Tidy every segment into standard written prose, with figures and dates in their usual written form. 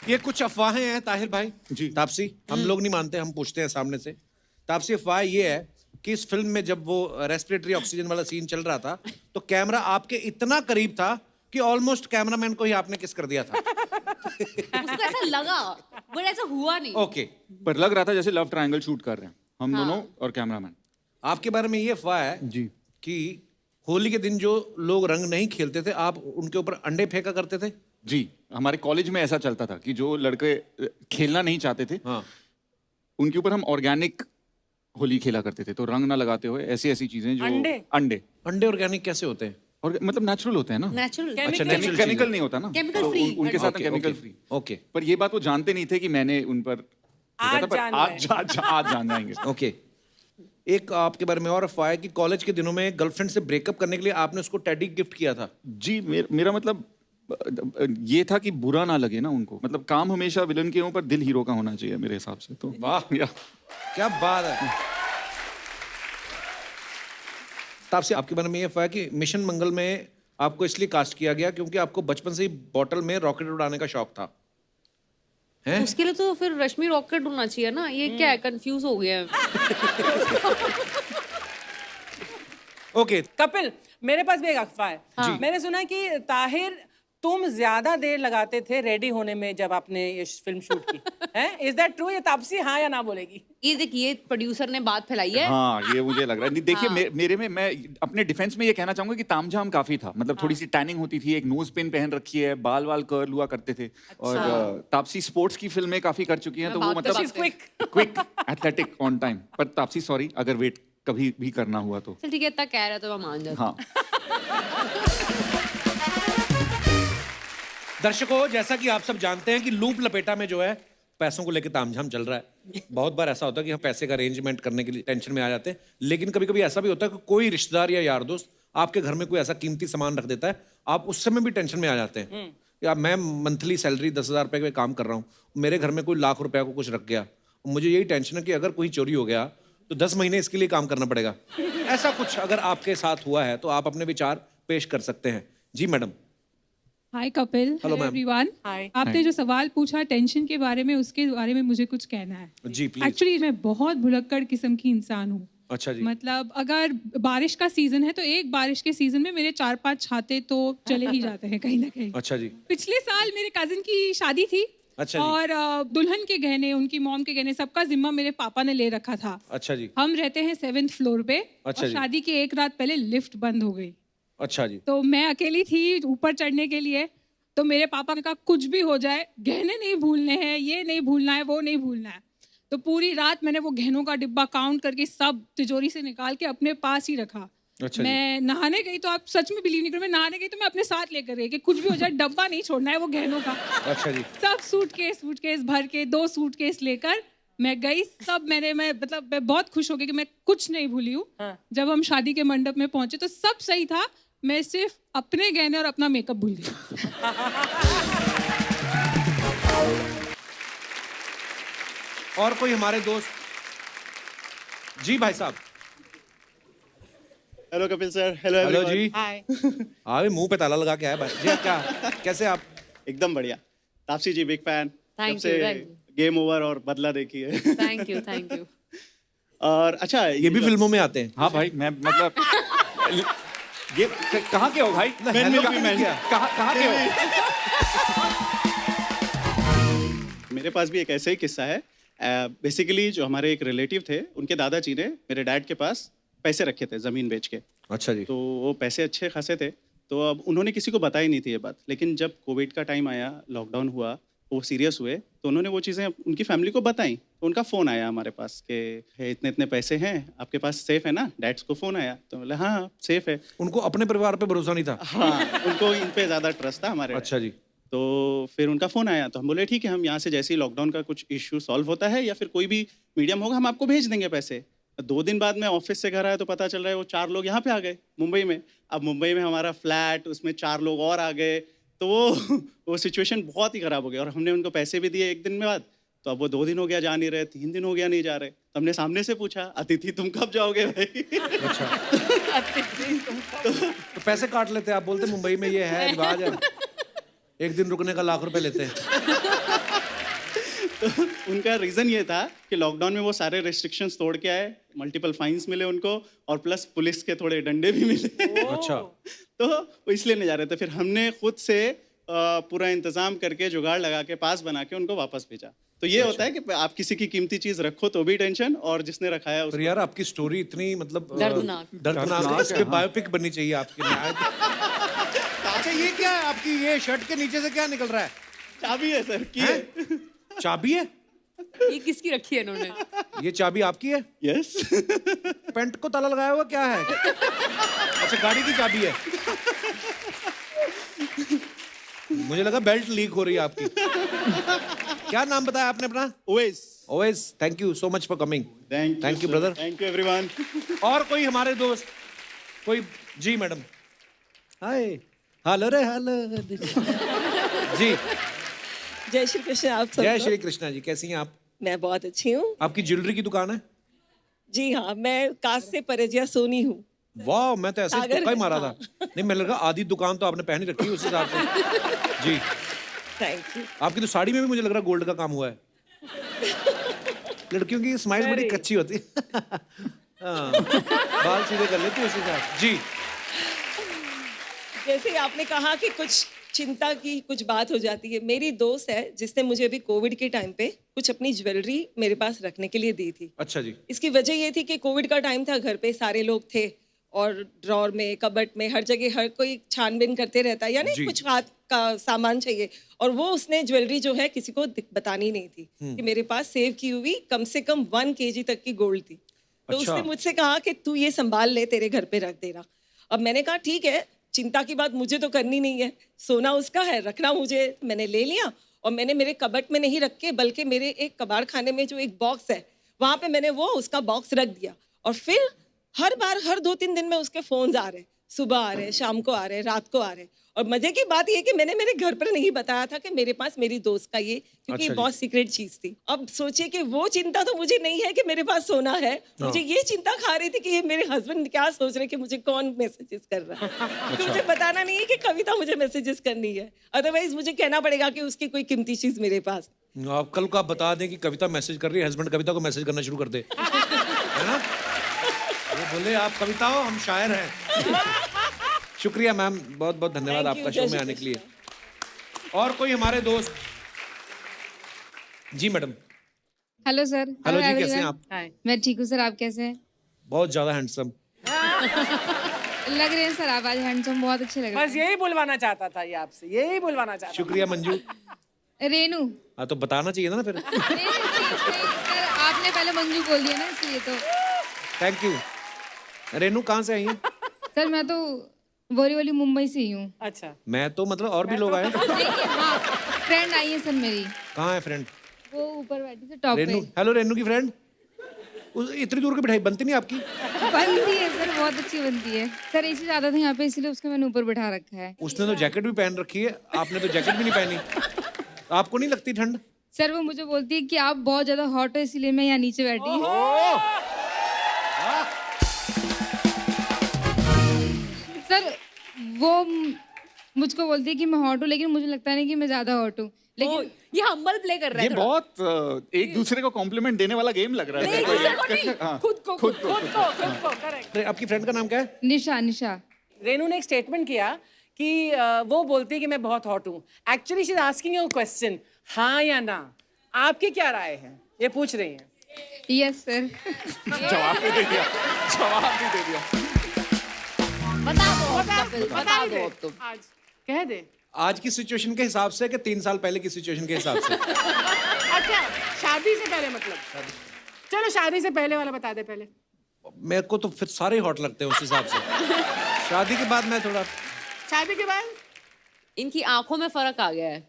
ये कुछ अफवाहें हैं ताहिर भाई जी। तापसी, हम लोग नहीं मानते, हम पूछते हैं सामने से। तापसी, अफवाह ये है कि इस फिल्म में जब वो रेस्पिरेटरी ऑक्सीजन वाला सीन चल रहा था तो कैमरा आपके इतना करीब था कि ऑलमोस्ट कैमरामैन को ही आपने किस कर दिया था। उसको ऐसा लगा बट ऐसा हुआ नहीं। ओके, पर लग रहा था जैसे लव ट्रायंगल शूट कर रहे हैं हम दोनों और कैमरामैन। आपके बारे में ये अफवाह है जी। कि होली के दिन जो लोग रंग नहीं खेलते थे, आप उनके ऊपर अंडे फेंका करते थे। जी, हमारे कॉलेज में ऐसा चलता था कि जो लड़के खेलना नहीं चाहते थे हाँ, उनके ऊपर हम ऑर्गेनिक होली खेला करते थे, तो रंग ना लगाते हुए ऐसी ऐसी चीजें जो अंडे? अंडे अंडे ऑर्गेनिक कैसे होते हैं? और मतलब नेचुरल होते हैं ना। नेचुरल। अच्छा, natural केमिकल चीजें। नहीं होता ना, Chemical तो free। उनके साथ okay, chemical okay, free. Okay पर ये बात वो जानते नहीं थे कि मैंने उन पर देखा था, पर जान आज जान जाएंगे। ओके। एक आपके बारे में और अफवाह है कि कॉलेज के दिनों में गर्लफ्रेंड से ब्रेकअप करने के लिए आपने उसको टेडी गिफ्ट किया था। जी, मेरा मतलब ये था कि बुरा ना लगे ना उनको, मतलब काम हमेशा विलन के ऊपर, दिल हीरो का होना चाहिए मेरे हिसाब से। तो वाह, या क्या बात है। तापसी, आपके बारे में ये अफवाह है कि मिशन मंगल में आपको इसलिए कास्ट किया गया क्योंकि आपको बचपन से ही बॉटल में रॉकेट उड़ाने का शौक था, हैं? उसके लिए तो फिर रश्मि रॉकेट होना चाहिए ना। ये क्या है, कंफ्यूज हो गया है। ओके, कपिल, मेरे पास भी एक अफवाह है। हाँ। मैंने सुना कि ताहिर तुम ज्यादा देर लगाते थे रेडी होने में जब आपने ये फिल्म शूट की है। Is that true? ये तापसी हाँ या ना बोलेगी। ये देखिए, प्रोड्यूसर ने बात फैलाई है। हाँ, ये मुझे लग रहा है। नहीं, देखिए मेरे में मैं अपने डिफेंस में ये कहना चाहूंगा कि तामझाम काफी था, मतलब थोड़ी सी टैनिंग होती थी, एक नोज पिन पहन रखी है, बाल वाल कर्ल हुआ करते थे। और तापसी स्पोर्ट्स की फिल्में काफी कर चुकी हैं, तो वो बात पे मतलब बात पे। Quick athletic on time. पर तापसी सॉरी अगर वेट कभी भी करना हुआ तो। चल ठीक है, इतना कह रहा तो मैं मान जाता हूँ। हाँ, दर्शकों, जैसा कि आप सब जानते हैं कि लूप लपेटा में जो है पैसों को लेकर तामझाम चल रहा है। बहुत बार ऐसा होता है कि हम पैसे का अरेंजमेंट करने के लिए टेंशन में आ जाते हैं, लेकिन कभी कभी ऐसा भी होता है कि कोई रिश्तेदार या यार दोस्त आपके घर में कोई ऐसा कीमती सामान रख देता है, आप उस समय भी टेंशन में आ जाते हैं। या मैं मंथली सैलरी 10,000 रुपए का काम कर रहा हूँ, मेरे घर में कोई लाख रुपए को कुछ रख गया, मुझे यही टेंशन है कि अगर कोई चोरी हो गया तो 10 महीने इसके लिए काम करना पड़ेगा। ऐसा कुछ अगर आपके साथ हुआ है तो आप अपने विचार पेश कर सकते हैं। जी madam. Hi Kapil, Hello, hello ma'am. Everyone. Hi. आपने जो सवाल पूछा टेंशन के बारे में, उसके बारे में मुझे कुछ कहना है। जी प्लीज। एक्चुअली मैं बहुत भुलक्कड़ किस्म की इंसान हूँ। अच्छा जी। मतलब अगर बारिश का सीजन है तो एक बारिश के सीजन में मेरे 4-5 छाते तो चले ही जाते हैं कहीं ना कहीं। अच्छा जी। पिछले साल मेरे कजिन की शादी थी। अच्छा जी। और दुल्हन के गहने, उनकी मॉम के गहने, सबका जिम्मा मेरे पापा ने ले रखा था। अच्छा जी। हम रहते हैं 7th फ्लोर पे। अच्छा और जी। शादी के एक रात पहले लिफ्ट बंद हो गई, अच्छा जी। तो मैं अकेली थी ऊपर चढ़ने के लिए। तो मेरे पापा ने कहा कुछ भी हो जाए गहने नहीं भूलने हैं, ये नहीं भूलना है, वो नहीं भूलना है। तो पूरी रात मैंने वो गहनों का डिब्बा काउंट करके सब तिजोरी से निकाल के अपने पास ही रखा। अच्छा जी। मैं नहाने गई तो आप सच में बिलीव नहीं करो, मैं नहाने गई तो मैं अपने साथ लेकर गई कि कुछ भी हो जाए डब्बा नहीं छोड़ना है वो गहनों का। अच्छा जी। सब सूटकेस भर के 2 सूटकेस लेकर मैं गई। सब मैं मतलब मैं बहुत खुश हो गई कि मैं कुछ नहीं भूली हूँ। जब हम शादी के मंडप में पहुंचे तो सब सही था, मैं सिर्फ अपने गहने और अपना मेकअप भूल गई। और कोई हमारे दोस्त? जी भाई साहब। Hello Kapil sir. Hello hello everyone. जी। हाय। हाँ, मुंह पे ताला लगा के आया भाई जी। आप क्या, कैसे आप? एकदम बढ़िया। तापसी जी बिग फैन। Thank जब से you, thank you. Game over और बदला देखी है। Thank you, thank you. और अच्छा ये भी फिल्मों में आते हैं। हाँ भाई, मैं मतलब ये कहाँ के हो भाई? हेलो भी मैं कहाँ के हो? मेरे पास भी एक ऐसा ही किस्सा है। बेसिकली जो हमारे एक रिलेटिव थे, उनके दादाजी ने मेरे डैड के पास पैसे रखे थे ज़मीन बेच के। अच्छा जी। तो वो पैसे अच्छे खासे थे, तो अब उन्होंने किसी को बताई नहीं थी ये बात। लेकिन जब कोविड का टाइम आया, लॉकडाउन हुआ, वो सीरियस हुए, तो उन्होंने वो चीज़ें उनकी फैमिली को बताई। तो उनका फ़ोन आया हमारे पास कि है इतने इतने पैसे हैं आपके पास, सेफ़ है ना? डैड्स को फ़ोन आया तो बोले हाँ सेफ़ है। उनको अपने परिवार पे भरोसा नहीं था। हाँ, उनको इन पे ज़्यादा ट्रस्ट था हमारे। अच्छा जी। तो फिर उनका फ़ोन आया तो हम बोले ठीक है, हम यहाँ से जैसे ही लॉकडाउन का कुछ इश्यू सॉल्व होता है या फिर कोई भी मीडियम होगा हम आपको भेज देंगे पैसे। 2 दिन बाद मैं ऑफिस से घर आया तो पता चल रहा है वो 4 लोग यहाँ पे आ गए मुंबई में। अब मुंबई में हमारा फ्लैट, उसमें 4 लोग और आ गए, तो वो सिचुएशन बहुत ही ख़राब हो गया। और हमने उनको पैसे भी दिए 1 दिन में बाद, तो अब वो 2 दिन हो गया जा नहीं रहे, 3 दिन हो गया नहीं जा रहे। तो हमने सामने से पूछा, अतिथि तुम कब जाओगे भाई? अच्छा। तो पैसे काट लेते, आप बोलते मुंबई में ये है रिवाज है, 1 दिन रुकने का लाख रुपए लेते हैं। तो उनका रीज़न ये था कि लॉकडाउन में वो सारे रेस्ट्रिक्शंस तोड़ के आए, मल्टीपल फाइन्स मिले उनको और प्लस पुलिस के थोड़े डंडे भी मिले। अच्छा तो वो इसलिए नहीं जा रहे थे। फिर हमने खुद से पूरा इंतजाम करके जुगाड़ लगा के पास बना के उनको वापस भेजा। तो ये होता है कि आप किसी की कीमती चीज रखो तो भी टेंशन, और जिसने रखा है तो उसको। यार आपकी स्टोरी इतनी मतलब दर्दनाक है, इस पे बायोपिक बननी चाहिए आपकी। अच्छा ये क्या है आपकी, ये शर्ट के नीचे से क्या निकल रहा है? चाबी है सर की है। चाबी है? ये किसकी रखी है इन्होंने? ये चाबी आपकी है? यस। पेंट को ताला लगाया हुआ क्या है? अच्छा गाड़ी की चाबी है। मुझे लगा बेल्ट लीक हो रही है आपकी। क्या नाम बताया आपने अपना? OS. OS, thank you so much for coming. Thank you brother. Thank you everyone. और कोई हमारे दोस्त कोई? जी मैडम। हाय हेलो रे हेलो जी। जय श्री कृष्ण। आप सब जय लोग? श्री कृष्णा जी, कैसी हैं आप? मैं बहुत अच्छी हूँ। आपकी ज्वेलरी की दुकान है? जी हाँ, मैं काश से परजिया सोनी हूँ। वाह, मैं तो ऐसे ही सागर तुक्का ही है, मारा हाँ। था। नहीं मैं लगा आधी दुकान तो आपने पहनी रखी है उस हिसाब से। जी थैंक यू। आपकी तो साड़ी में भी मुझे लग रहा है गोल्ड का काम हुआ है। लड़कियों की स्माइल बड़ी कच्ची होती है। हाँ, बाल सीधे कर लेती है उसी हिसाब। जी जैसे आपने कहा कि कुछ चिंता की कुछ बात हो जाती है, मेरी दोस्त है जिसने मुझे अभी कोविड के टाइम पे कुछ अपनी ज्वेलरी मेरे पास रखने के लिए दी थी। अच्छा जी। इसकी वजह ये थी कि कोविड का टाइम था, घर पे सारे लोग थे और ड्रॉर में, कबर्ड में, हर जगह हर कोई छानबीन करते रहता है, यानी जी। कुछ हाथ का सामान चाहिए। और वो उसने ज्वेलरी जो है किसी को बतानी नहीं थी कि मेरे पास सेव की हुई कम से कम 1 kg तक की गोल्ड थी। तो अच्छा। उसने मुझसे कहा कि तू ये संभाल ले, तेरे घर पे रख देना। अब मैंने कहा ठीक है, चिंता की बात मुझे तो करनी नहीं है, सोना उसका है, रखना मुझे। मैंने ले लिया और मैंने मेरे कबर्ड में नहीं रख के बल्कि मेरे एक कबाड़ खाने में जो एक बॉक्स है वहां पे मैंने वो उसका बॉक्स रख दिया। और फिर हर बार हर 2-3 दिन में उसके फोन्स आ रहे, सुबह आ रहे, शाम को आ रहे, रात को आ रहे। और मजे की बात ये कि मैंने मेरे घर पर नहीं बताया था कि मेरे पास मेरी दोस्त का ये, क्योंकि अच्छा ये जी। बहुत सीक्रेट चीज थी। अब सोचिए कि वो चिंता तो मुझे नहीं है कि मेरे पास सोना है, मुझे ये चिंता खा रही थी कि ये मेरे हस्बैंड क्या सोच रहे कि मुझे कौन मैसेजेस कर रहा है। तो मुझे बताना नहीं है कि कविता मुझे मैसेजेस करनी है, अदरवाइज मुझे कहना पड़ेगा कि उसकी कोई कीमती चीज मेरे पास। आप कल को आप बता दें कि कविता मैसेज कर रही है, हस्बैंड कविता को मैसेज करना शुरू कर दे, है ना? वो बोले आप कविता हो, हम शायर हैं। शुक्रिया मैम, बहुत बहुत धन्यवाद Thank you, आपका शो जय में श्री आने के लिए। और कोई हमारे दोस्त? जी मैडम। Hello sir. हेलो जी, everyone. कैसे हैं आप? मैं ठीक हूँ सर, आप कैसे हैं? बहुत ज्यादा हैंडसम। लग रहे हैं सर आप आज हैंडसम, बहुत अच्छे लग रहे बस यही बुलवाना चाहता था ये आपसे, यही बुलवाना चाहता था। शुक्रिया मंजू। हैं। रेनू। हाँ तो बताना चाहिए था ना फिर। नहीं, सर आपने पहले मंजू बोल दिया ना, इसलिए तो। Thank you. रेनू कहाँ से आई हैं? सर मैं तो बोरीवली मुंबई से ही हूँ। अच्छा, मैं तो मतलब और भी लोग आए। देखिए, हाँ फ्रेंड आई है सर मेरी, कहाँ है फ्रेंड? वो ऊपर बैठी थी टॉप रेनू, पे। हेलो रेनू की फ्रेंड। इतनी दूर की बिठाई बनती नहीं आपकी? बनती है सर, बहुत अच्छी बनती है सर। एसी ज्यादा था यहाँ पे, इसलिए उसको मैंने ऊपर बिठा रखा है। उसने तो जैकेट भी पहन रखी है, आपने तो जैकेट भी नहीं पहनी। आपको नहीं लगती ठंड? सर वो मुझे बोलती है कि आप बहुत ज्यादा हॉट हो, इसलिए मैं यहाँ नीचे बैठी हूँ। सर वो मुझको बोलती है कि मैं हॉट हूँ, लेकिन मुझे लगता नहीं कि मैं ज्यादा हॉट हूँ। लेकिन ये हम्बल प्ले कर रहा ये है थोड़ा। बहुत एक दूसरे को कॉम्प्लीमेंट देने वाला गेम लग रहा है। नहीं, दूसरे को नहीं, हाँ, खुद को खुद को करेक्ट। आपकी फ्रेंड का नाम क्या है? निशा। निशा। रेनू ने एक स्टेटमेंट किया कि वो बोलती है कि मैं बहुत हॉट हूँ। Actually she is asking you question, हाँ या ना। आपकी क्या राय है, ये पूछ रही हैं। Yes sir. जवाब भी दे दिया, जवाब भी दे दिया। बता दो कपिल, बता ही दो दे अब तुम। आज कह दे। आज की सिचुएशन के हिसाब से कि 3 साल पहले की सिचुएशन के हिसाब से? अच्छा, शादी से पहले मतलब? चलो शादी से पहले वाला बता दे पहले। मेरे को तो फिर सारे हॉट लगते हैं उस हिसाब से। शादी के बाद मैं थोड़ा शादी के बाद इनकी आंखों में फर्क आ गया है।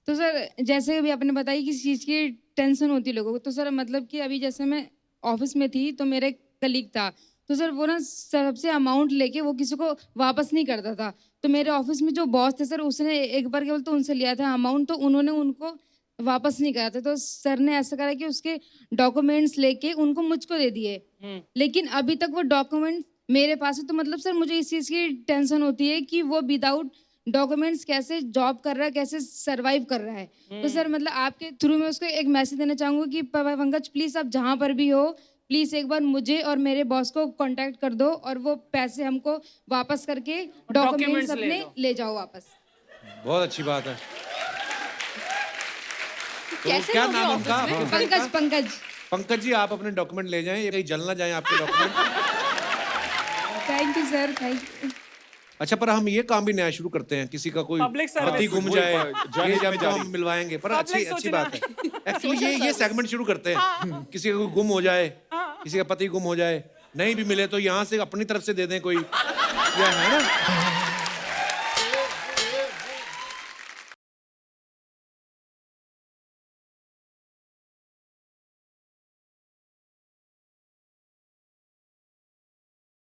तो सर जैसे अभी आपने बताया किसी चीज़ की टेंशन होती है लोगों को, तो सर मतलब कि अभी जैसे मैं ऑफिस में थी तो मेरा एक कलीग था, तो सर वो ना सबसे अमाउंट लेके वो किसी को वापस नहीं करता था। तो मेरे ऑफिस में जो बॉस थे सर, उसने एक बार केवल तो उनसे लिया था अमाउंट, तो उन्होंने उनको वापस नहीं करा था। तो सर ने ऐसा करा कि उसके डॉक्यूमेंट्स लेके उनको मुझको दे दिए, लेकिन अभी तक वो डॉक्यूमेंट मेरे पास है। तो मतलब सर मुझे इस चीज़ की टेंशन होती है कि वो विदाउट डॉक्यूमेंट्स कैसे जॉब कर रहा है, कैसे सरवाइव कर रहा है। तो सर मतलब आपके थ्रू में उसको एक मैसेज देना चाहूँगी कि पंकज प्लीज़ आप जहाँ पर भी हो प्लीज़ एक बार मुझे और मेरे बॉस को कांटेक्ट कर दो और वो पैसे हमको वापस करके डॉक्यूमेंट्स अपने ले जाओ वापस। बहुत अच्छी बात है। तो कैसे क्या लोगे नाम ऑफिस उनका? में? पंकज पंकज पंकज जी, आप अपने डॉक्यूमेंट ले जाएं, ये कहीं जल ना जाए आपके document. Thank you sir, thank you. अच्छा, पर हम ये काम भी नया शुरू करते हैं, किसी का कोई Public service। पति गुम वही, जाए, जाने ये जब में तो हम मिलवाएंगे, पर अच्छी Public अच्छी सोचना। बात है। एक्चुअली ये सेगमेंट शुरू करते हैं, किसी का कोई गुम हो जाए, किसी का पति गुम हो जाए, नहीं भी मिले तो यहाँ से अपनी तरफ से दे दें कोई, या है ना।